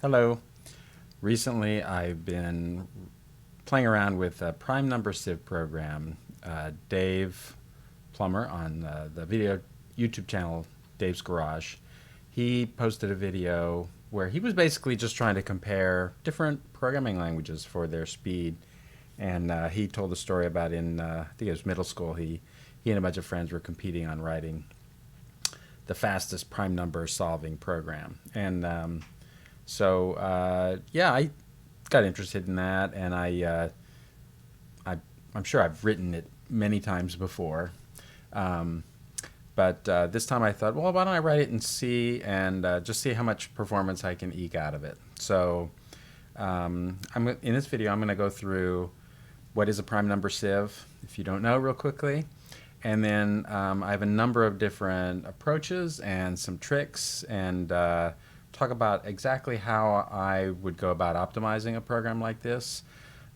Hello. Recently, I've been playing around with a prime number sieve program. Dave Plummer on the video YouTube channel Dave's Garage, he posted a video where he was basically just trying to compare different programming languages for their speed. And he told the story about I think it was middle school, he and a bunch of friends were competing on writing the fastest prime number solving program. And yeah, I got interested in that, and I'm sure I've written it many times before. Um, but this time I thought, well, why don't I write it in C and just see how much performance I can eke out of it. So in this video, I'm going to go through what is a prime number sieve, if you don't know, real quickly. And then I have a number of different approaches and some tricks, and talk about exactly how I would go about optimizing a program like this.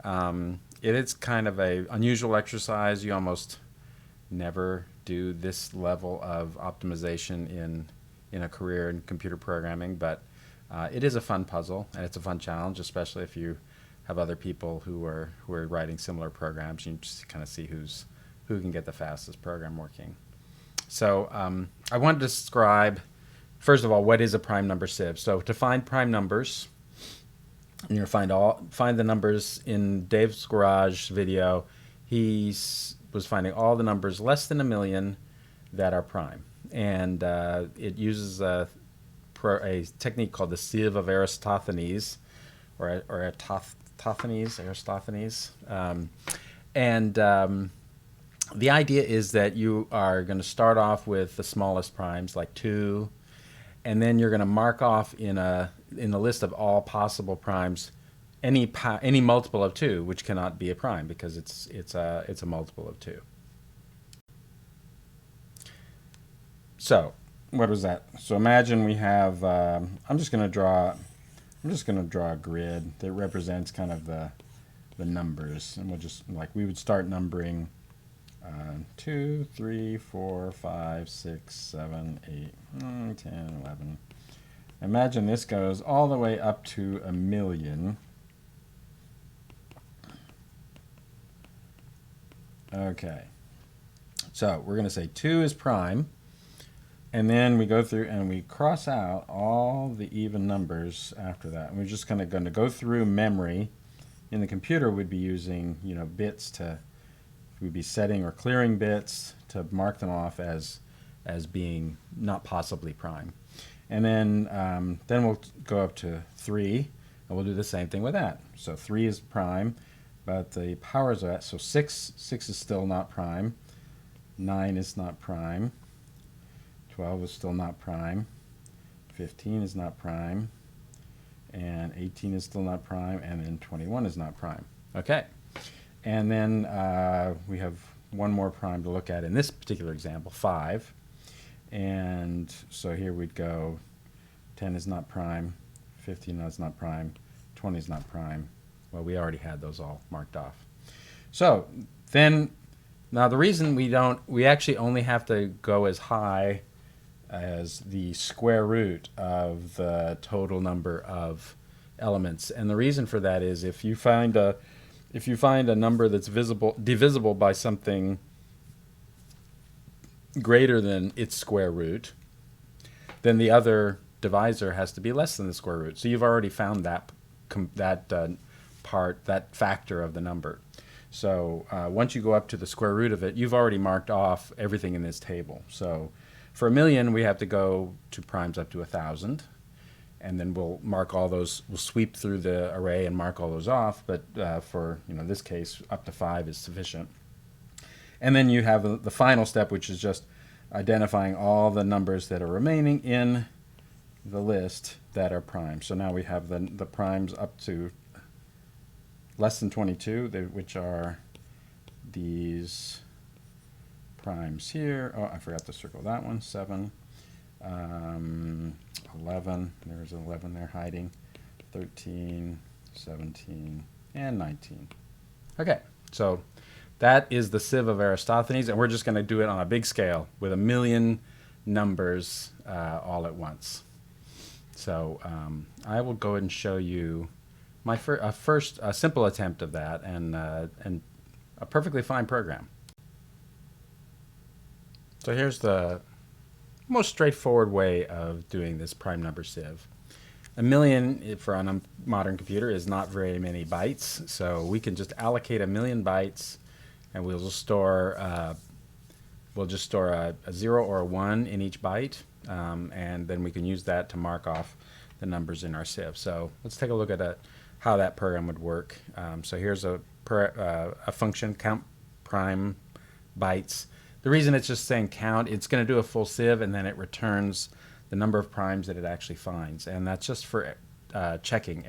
It is kind of a unusual exercise. You almost never do this level of optimization in a career in computer programming, but it is a fun puzzle and it's a fun challenge, especially if you have other people who are writing similar programs. You just kind of see who can get the fastest program working. So I wanted to describe, first of all, what is a prime number sieve. So to find prime numbers, you're going to find the numbers in Dave's Garage video. He was finding all the numbers less than 1,000,000 that are prime, and it uses a technique called the Sieve of Aristophanes, or Aristophanes. The idea is that you are going to start off with the smallest primes, like 2, and then you're going to mark off in the list of all possible primes any multiple of 2, which cannot be a prime because it's a multiple of 2. So what was that? So imagine we have I'm just going to draw a grid that represents kind of the numbers, and we'll just, like, we would start numbering 2, 3, 4, 5, 6, 7, 8, 9, 10, 11. Imagine this goes all the way up to 1,000,000. Okay, so we're going to say 2 is prime, and then we go through and we cross out all the even numbers after that. And we're just going to go through memory. In the computer, we'd be using bits to, we'd be setting or clearing bits to mark them off as being not possibly prime. And then we'll go up to 3, and we'll do the same thing with that. So 3 is prime, but the powers of that, so 6 is still not prime, 9 is not prime, 12 is still not prime, 15 is not prime, and 18 is still not prime, and then 21 is not prime. Okay. And then we have one more prime to look at in this particular example, 5. And so here we'd go 10 is not prime, 15 is not prime, 20 is not prime. Well, we already had those all marked off. So then, now the reason we actually only have to go as high as the square root of the total number of elements. And the reason for that is if you find a number that's divisible by something greater than its square root, then the other divisor has to be less than the square root. So you've already found that factor of the number. So once you go up to the square root of it, you've already marked off everything in this table. So for 1,000,000, we have to go to primes up to 1,000, and then we'll mark all those. We'll sweep through the array and mark all those off. But for this case, up to 5 is sufficient. And then you have the final step, which is just identifying all the numbers that are remaining in the list that are prime. So now we have the primes up to less than 22, which are these primes here. Oh, I forgot to circle that one. 7, 11. There's 11 there hiding. 13, 17, and 19. Okay, so that is the Sieve of Aristophanes, and we're just going to do it on a big scale with 1,000,000 numbers all at once. So I will go ahead and show you my first simple attempt of that, and a perfectly fine program. So here's the most straightforward way of doing this prime number sieve. A million for on a modern computer is not very many bytes, so we can just allocate 1,000,000 bytes, and we'll just store a 0 or a 1 in each byte, and then we can use that to mark off the numbers in our sieve. So let's take a look at how that program would work. So here's a function, count prime bytes. The reason it's just saying count, it's going to do a full sieve, and then it returns the number of primes that it actually finds. And that's just for error checking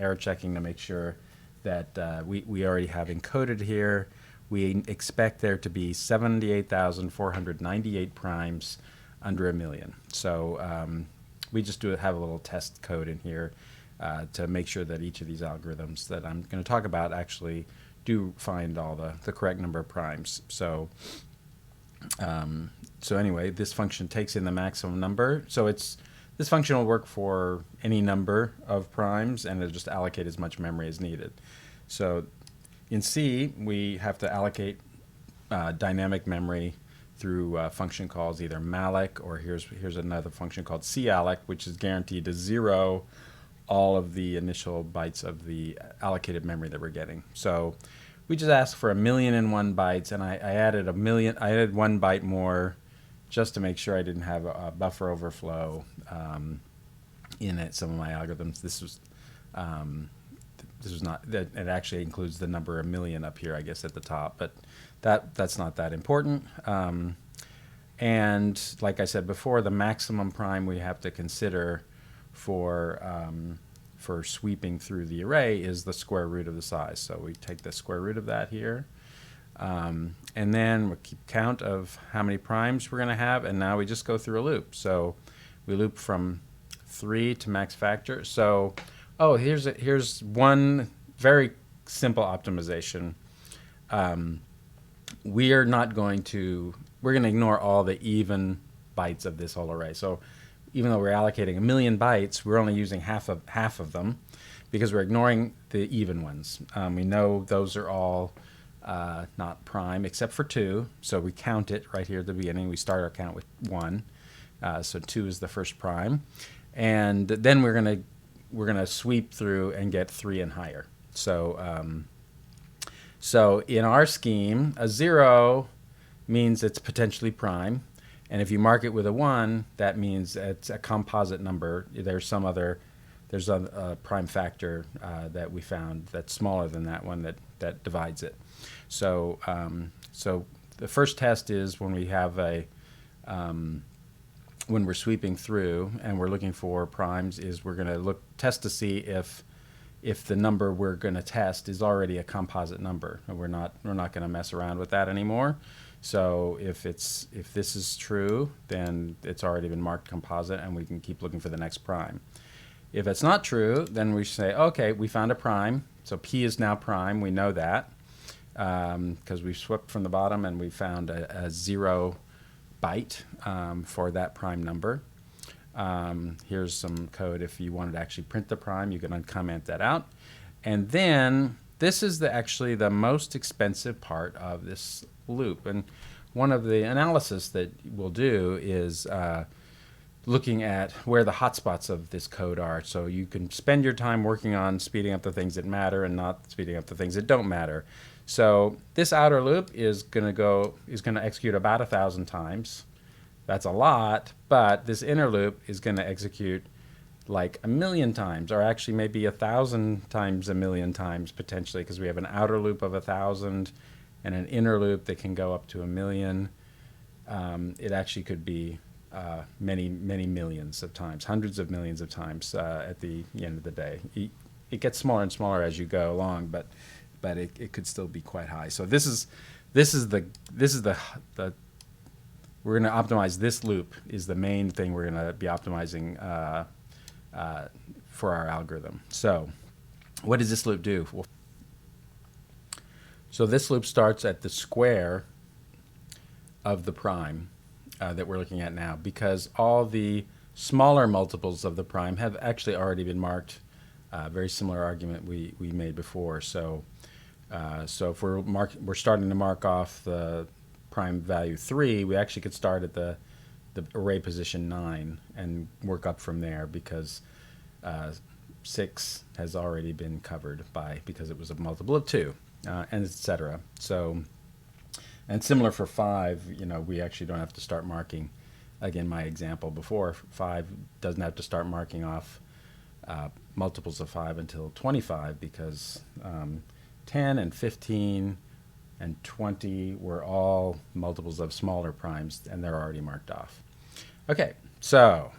to make sure that we already have encoded here. We expect there to be 78,498 primes under 1,000,000. So we just have a little test code in here to make sure that each of these algorithms that I'm going to talk about actually do find all the correct number of primes. So anyway, this function takes in the maximum number. So this function will work for any number of primes, and it'll just allocate as much memory as needed. So in C, we have to allocate dynamic memory through function calls, either malloc, or here's another function called calloc, which is guaranteed to zero all of the initial bytes of the allocated memory that we're getting. So we just asked for 1,000,001 bytes, and I added 1,000,000. I added 1 byte more just to make sure I didn't have a buffer overflow in some of my algorithms. This was not that. It actually includes the number 1,000,000 up here, I guess, at the top, but that's not that important. And like I said before, the maximum prime we have to consider for sweeping through the array is the square root of the size. So we take the square root of that here, and then we keep count of how many primes we're going to have, and now we just go through a loop. So we loop from 3 to max factor. So here's one very simple optimization. We're going to ignore all the even bytes of this whole array. So even though we're allocating 1,000,000 bytes, we're only using half of them because we're ignoring the even ones. We know those are all not prime except for 2, so we count it right here at the beginning. We start our count with 1, so 2 is the first prime, and then we're gonna sweep through and get 3 and higher. So in our scheme, a 0 means it's potentially prime. And if you mark it with a 1, that means it's a composite number. There's a prime factor that we found that's smaller than that one that divides it. So the first test is when we have when we're sweeping through and we're looking for primes, is we're going to test to see if the number we're going to test is already a composite number. And we're not going to mess around with that anymore. So if this is true, then it's already been marked composite, and we can keep looking for the next prime. If it's not true, then we say, okay, we found a prime. So P is now prime. We know that because we swept from the bottom and we found a 0 byte for that prime number. Here's some code. If you wanted to actually print the prime, you can uncomment that out. And then this is actually the most expensive part of this loop. And one of the analysis that we'll do is looking at where the hotspots of this code are. So you can spend your time working on speeding up the things that matter and not speeding up the things that don't matter. So this outer loop is going to execute about 1,000 times. That's a lot, but this inner loop is going to execute like 1,000,000 times, or actually maybe 1,000 times 1,000,000 times potentially, because we have an outer loop of 1,000 and an inner loop that can go up to 1,000,000. It actually could be many millions of times, hundreds of millions of times at the end of the day. It gets smaller and smaller as you go along, but it could still be quite high. So this is the we're going to optimize this loop is the main thing we're going to be optimizing for our algorithm. So what does this loop do? So this loop starts at the square of the prime that we're looking at now, because all the smaller multiples of the prime have actually already been marked. Very similar argument we made before. So if we're starting to mark off the prime value 3, we actually could start at the array position 9 and work up from there, because 6 has already been covered because it was a multiple of 2, and etc. So, and similar for 5, we actually don't have to start marking. Again, my example before, 5 doesn't have to start marking off multiples of 5 until 25, because 10 and 15 and 20 were all multiples of smaller primes, and they're already marked off. Okay, so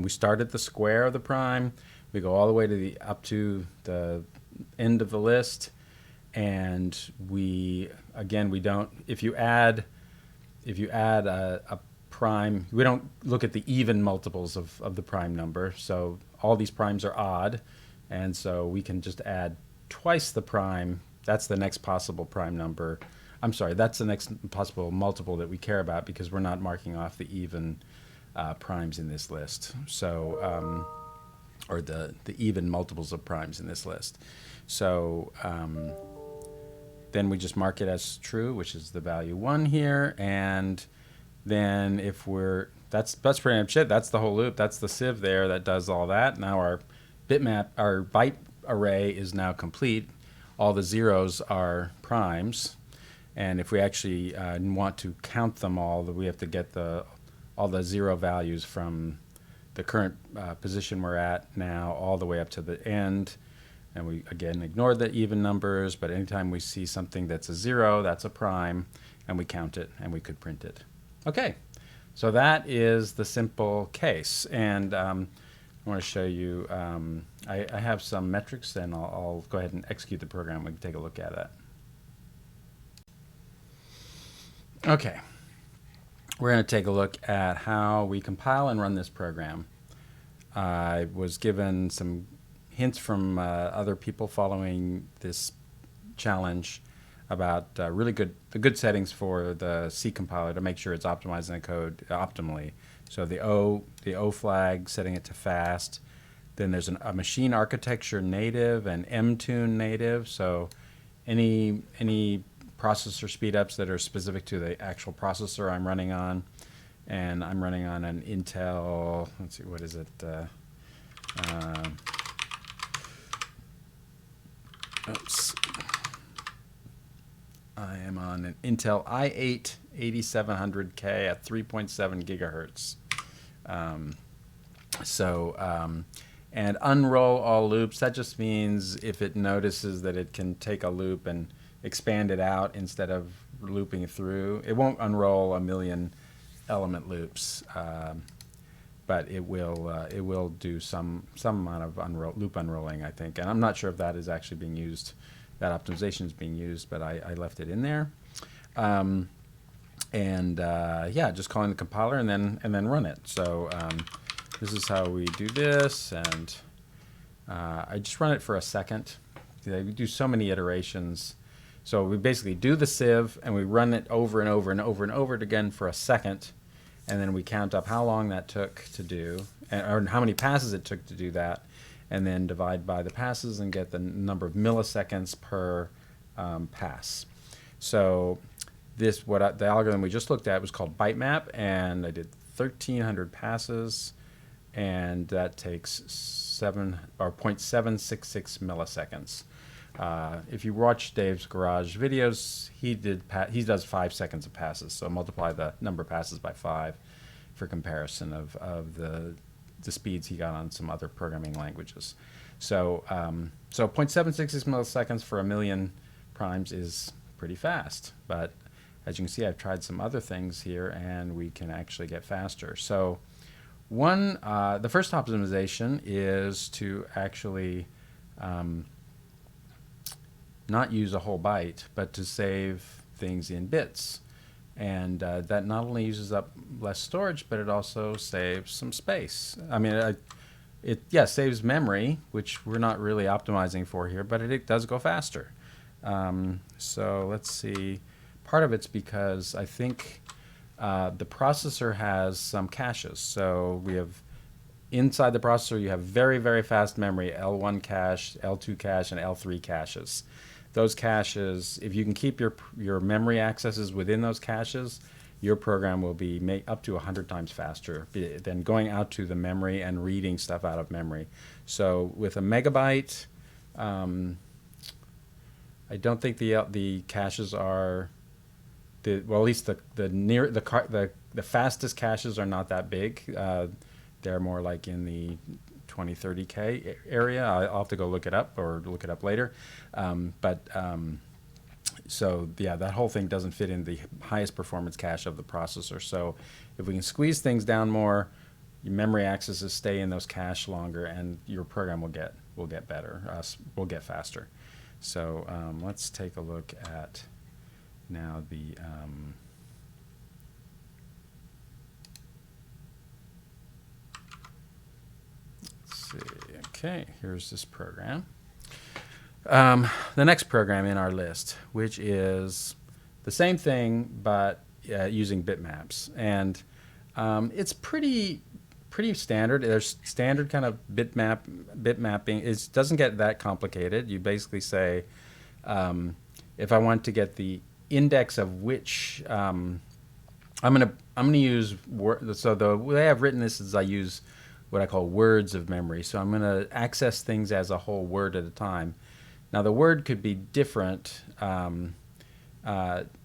we start at the square of the prime. We go all the way to up to the end of the list, and we don't. If you add a prime, we don't look at the even multiples of the prime number. So all these primes are odd, and so we can just add twice the prime. That's the next possible prime number. I'm sorry, that's the next possible multiple that we care about, because we're not marking off the even primes in this list. So, or the even multiples of primes in this list. So then we just mark it as true, which is the value 1 here, and then if that's pretty much it. That's the whole loop. That's the sieve there that does all that. Now our byte array is now complete. All the zeros are primes, and if we actually want to count them all, we have to get all the 0 values from the current position we're at now all the way up to the end. And we again ignore the even numbers, but anytime we see something that's a 0, that's a prime, and we count it, and we could print it. Okay, so that is the simple case, and I want to show you, I have some metrics, and I'll go ahead and execute the program. We can take a look at it. Okay, we're going to take a look at how we compile and run this program. I was given some hints from other people following this challenge about the good settings for the C compiler to make sure it's optimizing the code optimally. So the O flag, setting it to fast. Then there's a machine architecture native and MTune native. So any processor speedups that are specific to the actual processor I'm running on, and I'm running on an Intel. Let's see, what is it? Oops. I am on an Intel i8 8700K at 3.7 gigahertz. And unroll all loops. That just means if it notices that it can take a loop and expand it out instead of looping through, it won't unroll a million element loops, but it will do some amount of loop unrolling, I think. And I'm not sure if that is actually being used. That optimization is being used, but I left it in there. Yeah, just calling the compiler and then run it. So this is how we do this, and I just run it for a second. We do so many iterations. So we basically do the sieve, and we run it over and over and over and over again for a second, and then we count up how long that took to do, or how many passes it took to do that, and then divide by the passes and get the number of milliseconds per pass. So the algorithm we just looked at was called Bitmap, and I did 1,300 passes, and that takes 0.766 milliseconds. If you watch Dave's Garage videos, he does 5 seconds of passes, so multiply the number of passes by 5 for comparison of the speeds he got on some other programming languages. So 0.766 milliseconds for a million primes is pretty fast, but as you can see, I've tried some other things here, and we can actually get faster. So the first optimization is to actually not use a whole byte, but to save things in bits. And that not only uses up less storage, but it also saves some space. I mean, it saves memory, which we're not really optimizing for here, but it does go faster. So let's see. Part of it's because I think the processor has some caches. So we have inside the processor, you have very, very fast memory, L1 cache, L2 cache, and L3 caches. Those caches, if you can keep your memory accesses within those caches, your program will be up to 100 times faster than going out to the memory and reading stuff out of memory. So with a megabyte, I don't think the caches are well, at least the fastest caches are not that big. They're more like in the 20, 30K area. I'll have to go look it up or look it up later. So yeah, that whole thing doesn't fit in the highest performance cache of the processor. So if we can squeeze things down more, your memory accesses stay in those cache longer, and your program will get better. Will get faster. So let's take a look at now the let's see. Okay, here's this program. The next program in our list, which is the same thing but using bitmaps, and it's pretty standard. There's standard kind of bitmapping. It doesn't get that complicated. You basically say, if I want to get the index of which, I'm gonna use so the way I've written this is I use what I call words of memory. So I'm gonna access things as a whole word at a time. Now the word could be different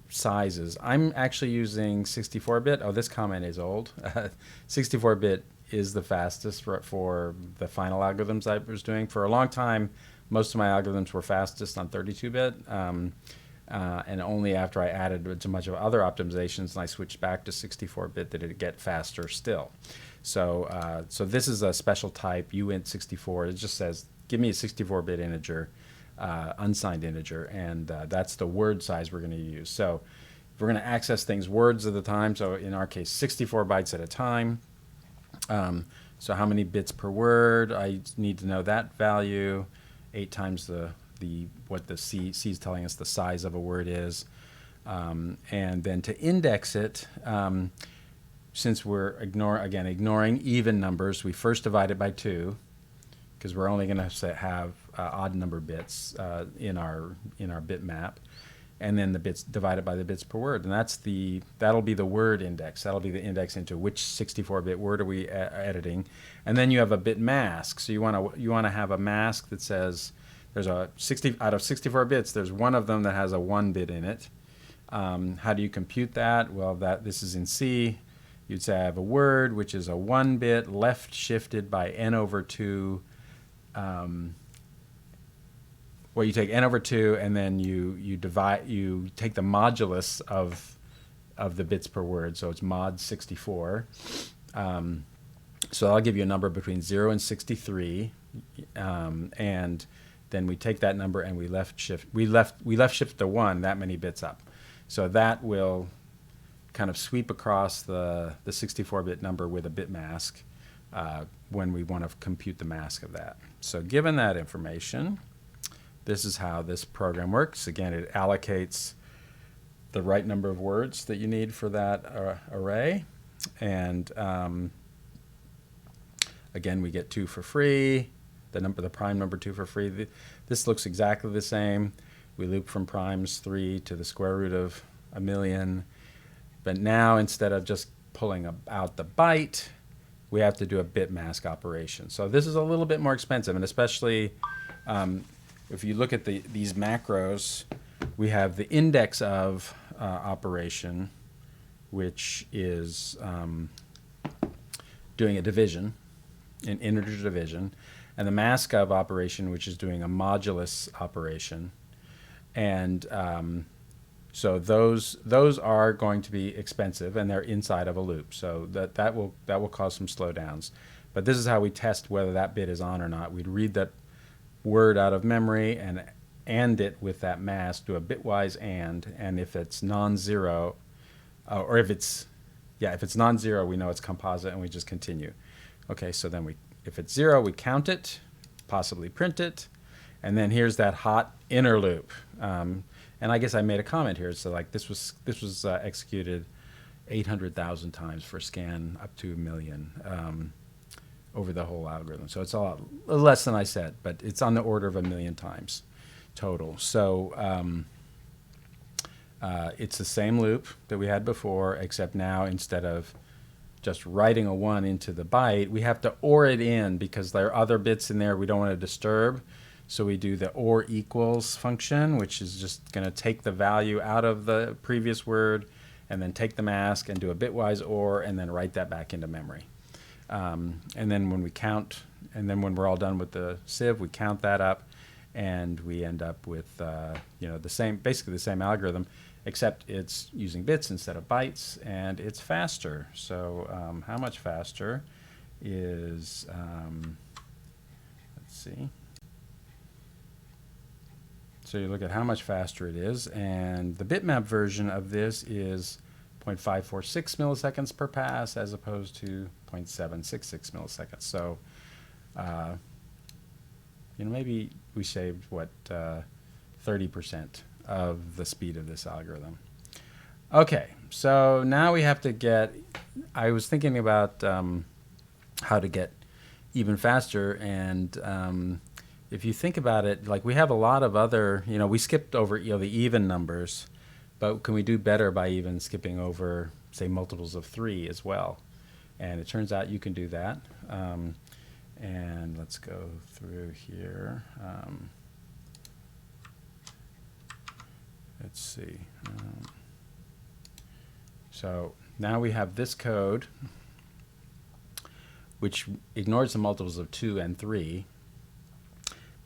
sizes. I'm actually using 64-bit. Oh, this comment is old. 64-bit is the fastest for the final algorithms I was doing. For a long time, most of my algorithms were fastest on 32-bit. And only after I added a bunch of other optimizations and I switched back to 64-bit did it get faster still. So this is a special type, uint64. It just says, give me a 64-bit integer, unsigned integer, and that's the word size we're going to use. So if we're going to access things words at a time, so in our case 64 bytes at a time. So how many bits per word? I need to know that value. 8 times what the C is telling us the size of a word is. And then to index it, since we're ignoring even numbers, we first divide it by 2, because we're only going to have odd number bits in our bitmap, and then the bits divided by the bits per word, and that'll be the word index. That'll be the index into which 64-bit word are we editing, and then you have a bit mask. So you want to have a mask that says there's a 60 out of 64 bits. There's one of them that has a 1 bit in it. How do you compute that? Well, this is in C. You'd say I have a word which is a 1 bit left shifted by n over 2. Well, you take n over 2, and then you take the modulus of the bits per word, so it's mod 64. So I'll give you a number between 0 and 63, and then we take that number and we left shift the 1 that many bits up. So that will kind of sweep across the 64-bit number with a bit mask when we want to compute the mask of that. So given that information, this is how this program works. Again, it allocates the right number of words that you need for that array. And again, we get 2 for free, the prime number 2 for free. This looks exactly the same. We loop from primes 3 to the square root of 1,000,000. But now, instead of just pulling out the byte, we have to do a bit mask operation. So this is a little bit more expensive, and especially if you look at these macros, we have the index of operation, which is doing a division, an integer division, and the mask of operation, which is doing a modulus operation. And so those are going to be expensive, and they're inside of a loop. So that will cause some slowdowns. But this is how we test whether that bit is on or not. We'd read that word out of memory and AND it with that mask, do a bitwise and if it's non-zero, or if it's non-zero, we know it's composite and we just continue. Okay, so then if it's 0, we count it, possibly print it, and then here's that hot inner loop. And I guess I made a comment here. So like this was executed 800,000 times for scan up to 1,000,000. over the whole algorithm. So it's a lot less than I said, but it's on the order of 1,000,000 times total. So it's the same loop that we had before, except now instead of just writing a 1 into the byte, we have to OR it in because there are other bits in there we don't want to disturb. So we do the OR equals function, which is just going to take the value out of the previous word and then take the mask and do a bitwise OR and then write that back into memory. And then when we count, and then when we're all done with the sieve, we count that up and we end up with the same, basically the same algorithm, except it's using bits instead of bytes, and it's faster. So how much faster is, let's see. So you look at how much faster it is, and the bitmap version of this is 0.546 milliseconds per pass as opposed to 0.766 milliseconds. So maybe we saved, what, 30% of the speed of this algorithm. Okay, so now we have to get, I was thinking about how to get even faster, and if you think about it, like we have a lot of other, we skipped over the even numbers, but can we do better by even skipping over, say, multiples of 3 as well? And it turns out you can do that. And let's go through here. Let's see. So now we have this code, which ignores the multiples of 2 and 3.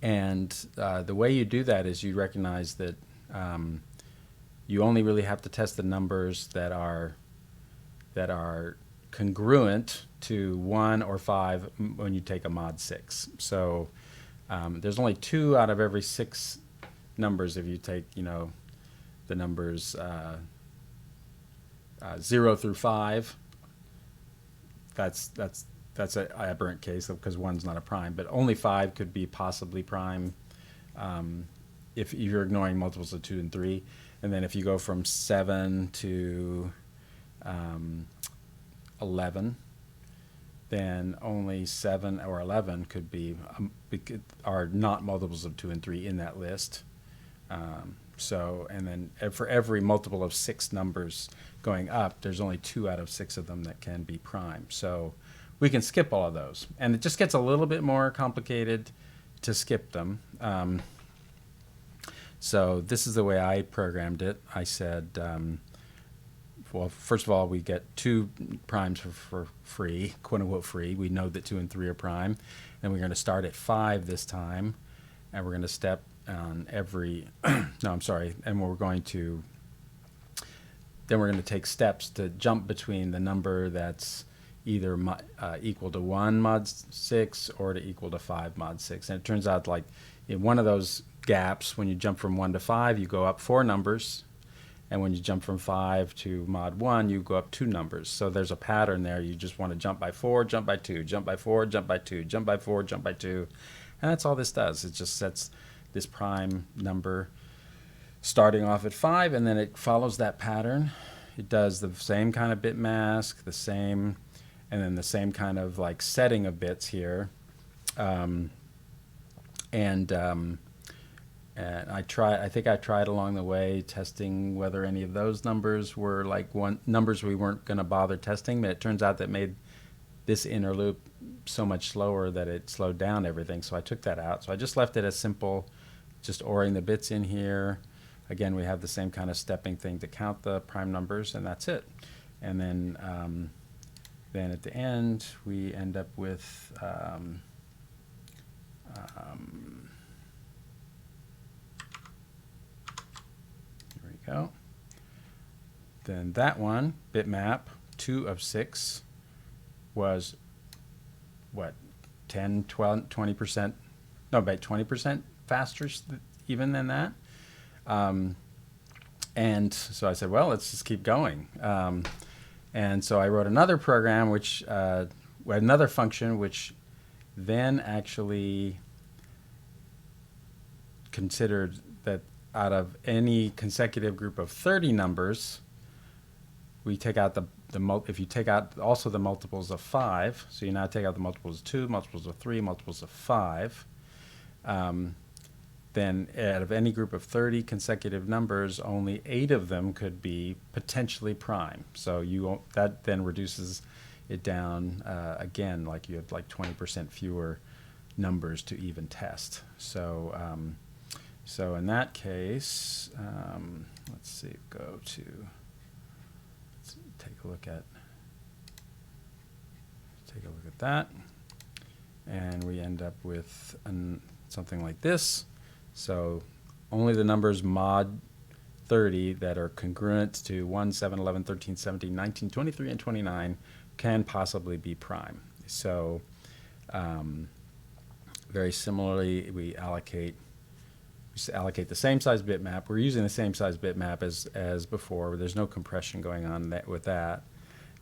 And the way you do that is you recognize that you only really have to test the numbers that are congruent to 1 or 5 when you take a mod 6. So there's only 2 out of every 6 numbers if you take the numbers 0 through 5. That's an aberrant case because 1's not a prime, but only 5 could be possibly prime if you're ignoring multiples of 2 and 3. And then if you go from 7 to 11, then only 7 or 11 could be are not multiples of 2 and 3 in that list. So, and then for every multiple of 6 numbers going up, there's only 2 out of 6 of them that can be prime. So we can skip all of those. And it just gets a little bit more complicated to skip them. So this is the way I programmed it. I said, well, first of all, we get 2 primes for free, quote unquote free. We know that 2 and 3 are prime. And we're going to start at 5 this time. And we're going to step on every, no, I'm sorry. And we're going to take steps to jump between the number that's either equal to 1 mod 6 or to equal to 5 mod 6. And it turns out, like, in one of those gaps, when you jump from 1 to 5, you go up 4 numbers. And when you jump from 5 to mod 1, you go up 2 numbers. So there's a pattern there. You just want to jump by 4, jump by 2, jump by 4, jump by 2, jump by 4, jump by 2. And that's all this does. It just sets this prime number starting off at 5, and then it follows that pattern. It does the same kind of bit mask, the same, and then the same kind of like setting of bits here. And I think I tried along the way testing whether any of those numbers were like numbers we weren't going to bother testing, but it turns out that made this inner loop so much slower that it slowed down everything. So I took that out. So I just left it as simple, just ORing the bits in here. Again, we have the same kind of stepping thing to count the prime numbers, and that's it. And then at the end, we end up with here we go. Then that one, bitmap 2 of 6, was what, 10, 12, 20%, no, about 20% faster even than that. And so I said, well, let's just keep going. And so I wrote another program, which another function, which then actually considered that out of any consecutive group of 30 numbers, we take out if you take out also the multiples of 5, so you now take out the multiples of 2, multiples of 3, multiples of 5, then out of any group of 30 consecutive numbers, only 8 of them could be potentially prime. So that then reduces it down again, like you have like 20% fewer numbers to even test. So so in that case, let's see, let's take a look at that, and we end up with something like this. So only the numbers mod 30 that are congruent to 1, 7, 11, 13, 17, 19, 23, and 29 can possibly be prime. So very similarly, we allocate the same size bitmap. We're using the same size bitmap as before. There's no compression going on with that.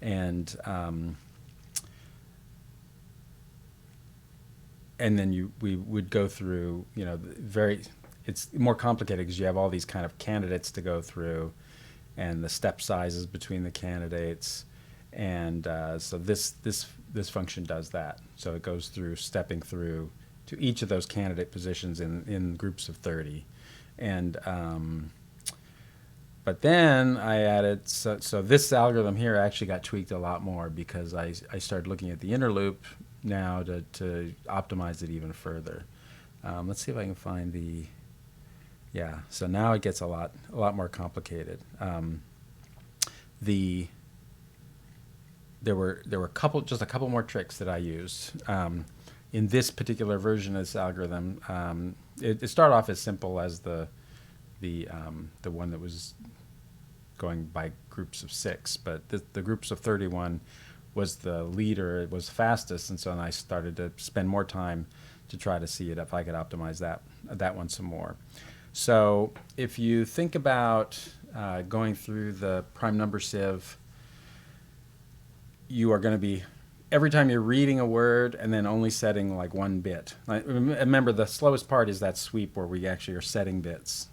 And then we would go through, it's more complicated because you have all these kind of candidates to go through and the step sizes between the candidates. And so this function does that. So it goes through stepping through to each of those candidate positions in groups of 30. And but then I added, so this algorithm here actually got tweaked a lot more because I started looking at the inner loop now to optimize it even further. Let's see if I can find yeah, so now it gets a lot more complicated. There were just a couple more tricks that I used. In this particular version of this algorithm, it started off as simple as the one that was going by groups of 6, but the groups of 31 was the leader. It was fastest, and so then I started to spend more time to try to see if I could optimize that one some more. So if you think about going through the prime number sieve, you are going to be, every time you're reading a word and then only setting like 1 bit. Remember, the slowest part is that sweep where we actually are setting bits.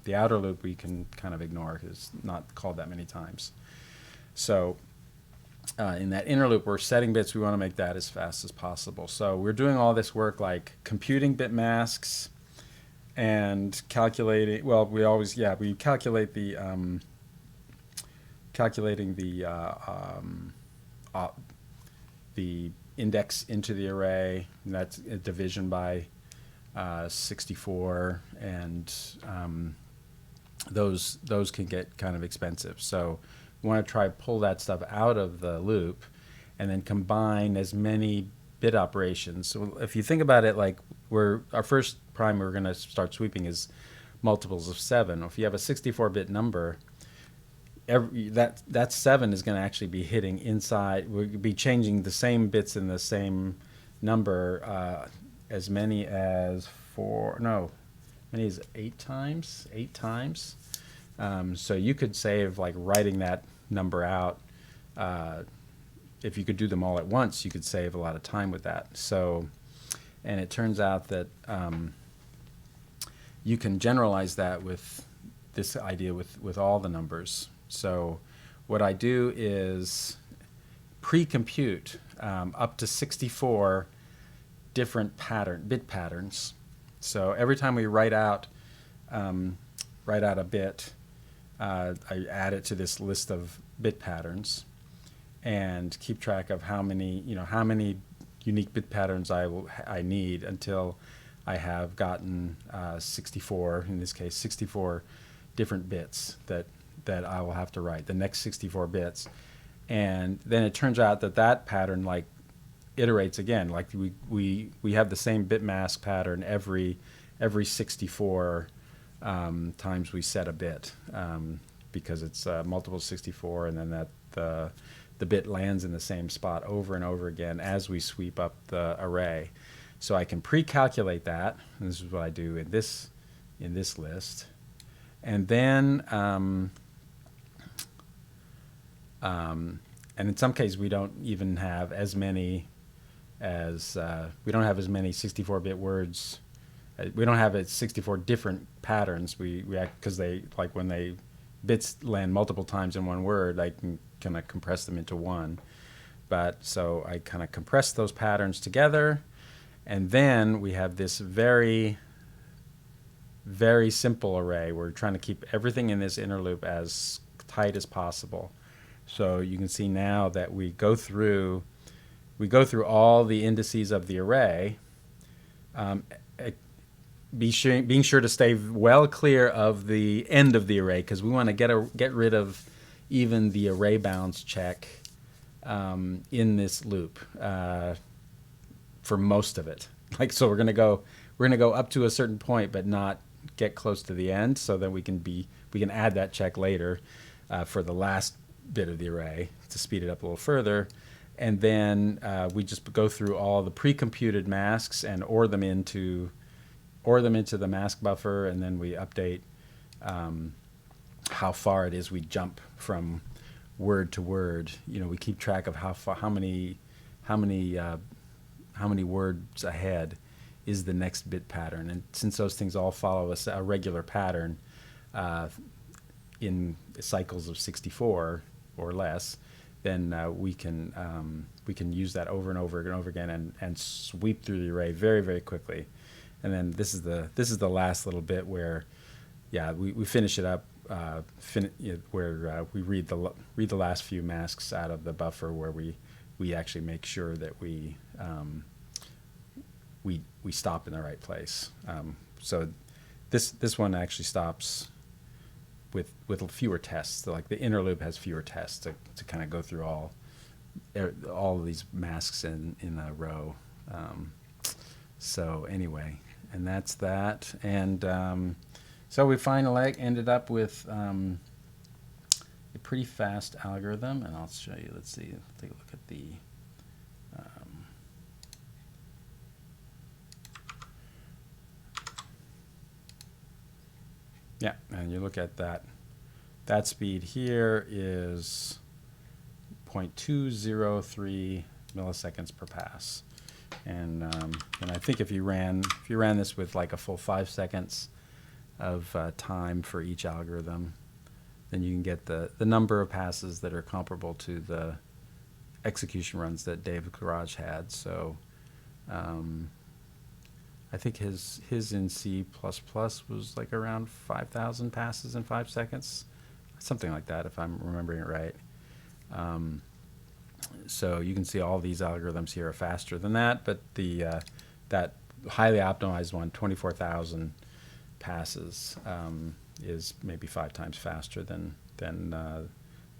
The outer loop we can kind of ignore because it's not called that many times. So in that inner loop, we're setting bits. We want to make that as fast as possible. So we're doing all this work like computing bit masks and calculating. Well, we calculate calculating the index into the array, and that's a division by 64, and those can get kind of expensive. So we want to try to pull that stuff out of the loop and then combine as many bit operations. So if you think about it, like our first prime we're going to start sweeping is multiples of 7. If you have a 64-bit number, that 7 is going to actually be hitting inside. We'll be changing the same bits in the same number as many as 8 times. So you could save, like, writing that number out. If you could do them all at once, you could save a lot of time with that. So, and it turns out that you can generalize that with this idea with all the numbers. So what I do is pre-compute up to 64 different bit patterns. So every time we write out a bit, I add it to this list of bit patterns and keep track of how many unique bit patterns I need until I have gotten 64, in this case 64 different bits that I will have to write, the next 64 bits. And then it turns out that pattern like iterates again. Like we have the same bit mask pattern every 64 times we set a bit, because it's multiple 64, and then the bit lands in the same spot over and over again as we sweep up the array. So I can pre-calculate that, and this is what I do in this list. And then and in some cases we don't even have as many as 64-bit words. We don't have 64 different patterns. We because they, like, when bits land multiple times in one word, I can kind of compress them into one. But so I kind of compress those patterns together, and then we have this very, very simple array. We're trying to keep everything in this inner loop as tight as possible. So you can see now that we go through all the indices of the array, being sure to stay well clear of the end of the array, because we want to get rid of even the array bounds check in this loop for most of it. Like, so we're gonna go up to a certain point, but not get close to the end, so that we can add that check later for the last bit of the array to speed it up a little further. And then we just go through all the pre-computed masks and ore them into the mask buffer, and then we update how far it is we jump from word to word. You know, we keep track of how many words ahead is the next bit pattern. And since those things all follow a regular pattern in cycles of 64 or less, then we can use that over and over and over again and sweep through the array very, very quickly. And then this is the last little bit where, yeah, we finish it up where we read the last few masks out of the buffer, where we actually make sure that we stop in the right place. So this one actually stops with fewer tests. So like the inner loop has fewer tests to kind of go through all of these masks in a row. So anyway, and that's that. And so we finally ended up with a pretty fast algorithm, and I'll show you. Let's see. Take a look at the yeah, and you look at that. That speed here is 0.203 milliseconds per pass, and I think if you ran this with like a full 5 seconds of time for each algorithm, then you can get the number of passes that are comparable to the execution runs that David Garage had. So I think his in C++ was like around 5,000 passes in 5 seconds, something like that, if I'm remembering it right. So you can see all these algorithms here are faster than that, but that highly optimized one, 24,000 passes, is maybe 5 times faster than that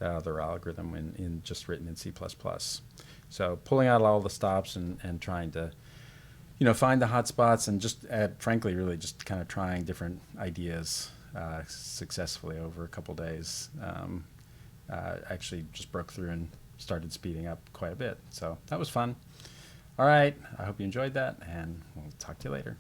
other algorithm in just written in C++. So pulling out all the stops and trying to, you know, find the hot spots, and just frankly really just kind of trying different ideas successfully over a couple days. Actually just broke through and started speeding up quite a bit. So that was fun. All right, I hope you enjoyed that, and we'll talk to you later.